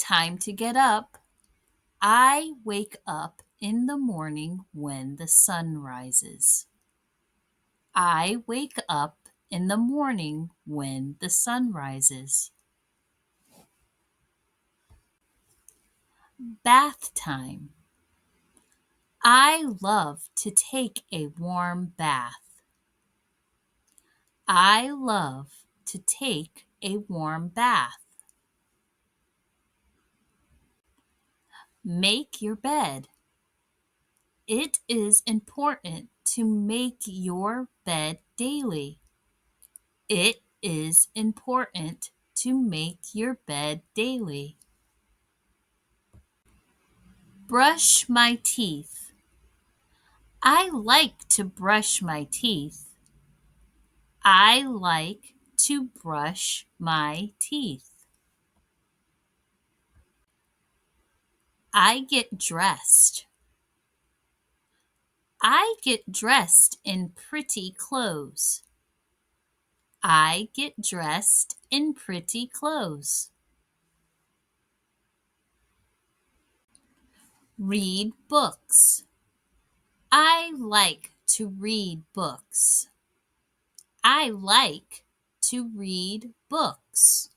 Time to get up. I wake up in the morning when the sun rises. I wake up in the morning when the sun rises. Bath time. I love to take a warm bath. I love to take a warm bath. Make your bed. It is important to make your bed daily. It is important to make your bed daily. Brush my teeth. I like to brush my teeth. I like to brush my teeth. I get dressed. I get dressed in pretty clothes. I get dressed in pretty clothes. Read books. I like to read books. I like to read books.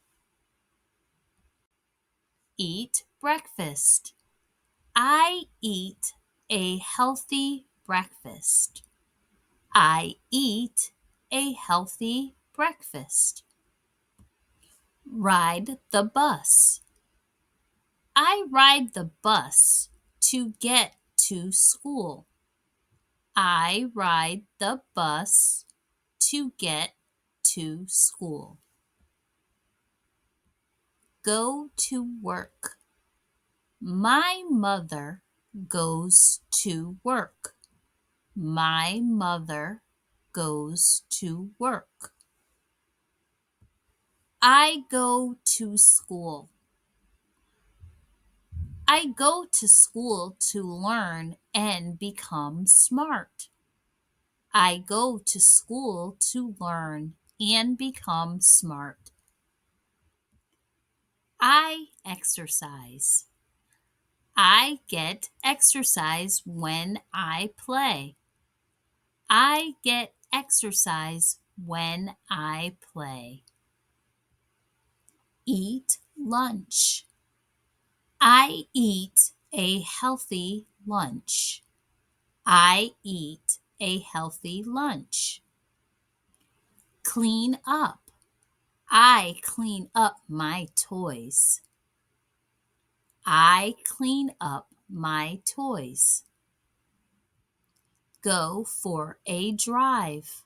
Eat breakfast. I eat a healthy breakfast. I eat a healthy breakfast. Ride the bus. I ride the bus to get to school. I ride the bus to get to school. Go to work. My mother goes to work. My mother goes to work. I go to school. I go to school to learn and become smart. I go to school to learn and become smart. I exercise. I get exercise when I play. I get exercise when I play. Eat lunch. I eat a healthy lunch. I eat a healthy lunch. Clean up. I clean up my toys. I clean up my toys. Go for a drive.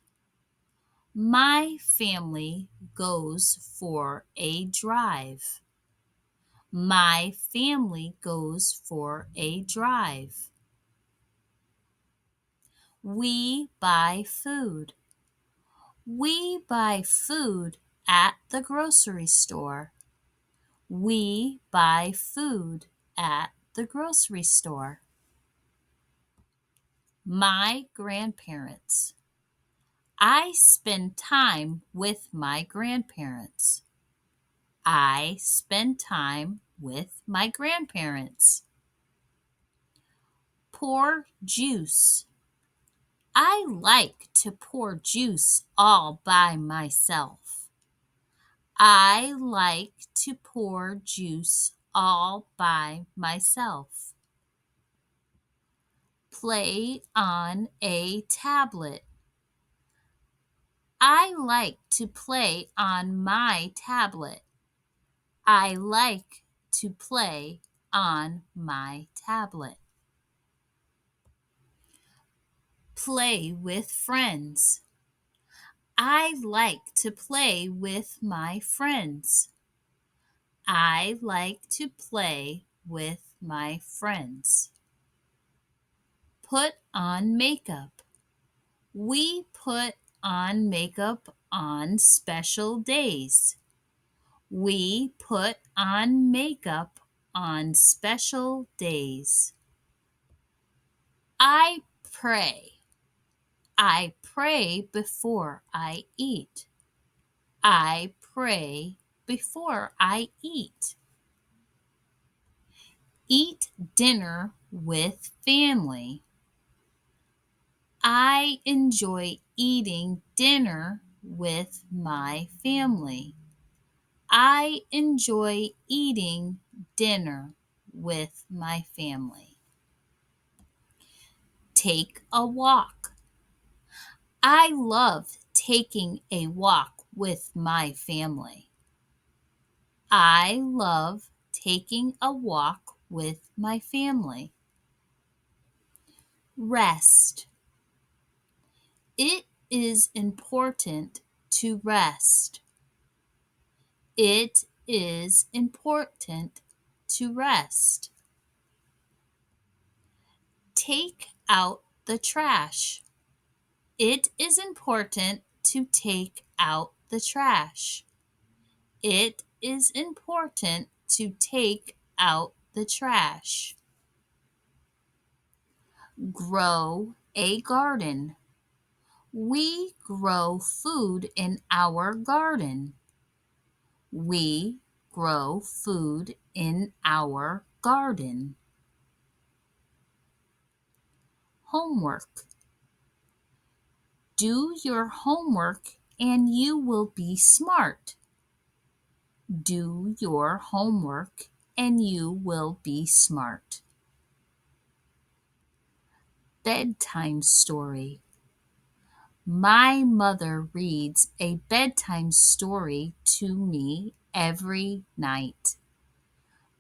My family goes for a drive. My family goes for a drive. We buy food. We buy food at the grocery store. We buy food at the grocery store. My grandparents. I spend time with my grandparents. I spend time with my grandparents. Pour juice. I like to pour juice all by myself. I like to pour juice all by myself. Play on a tablet. I like to play on my tablet. I like to play on my tablet. Play with friends. I like to play with my friends. I like to play with my friends. Put on makeup. We put on makeup on special days. We put on makeup on special days. I pray. I pray before I eat. I pray before I eat. Eat dinner with family. I enjoy eating dinner with my family. I enjoy eating dinner with my family. Take a walk. I love taking a walk with my family. I love taking a walk with my family. Rest. It is important to rest. It is important to rest. Take out the trash. It is important to take out the trash. It is important to take out the trash. Grow a garden. We grow food in our garden. We grow food in our garden. Homework. Do your homework and you will be smart. Do your homework and you will be smart. Bedtime story. My mother reads a bedtime story to me every night.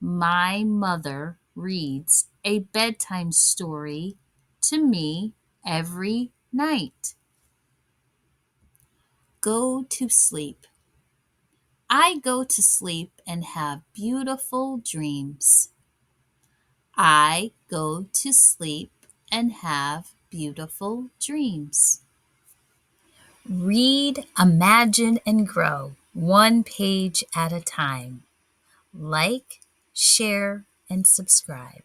My mother reads a bedtime story to me every night. Go to sleep. I go to sleep and have beautiful dreams. I go to sleep and have beautiful dreams. Read, imagine, and grow, one page at a time. Like, share, and subscribe.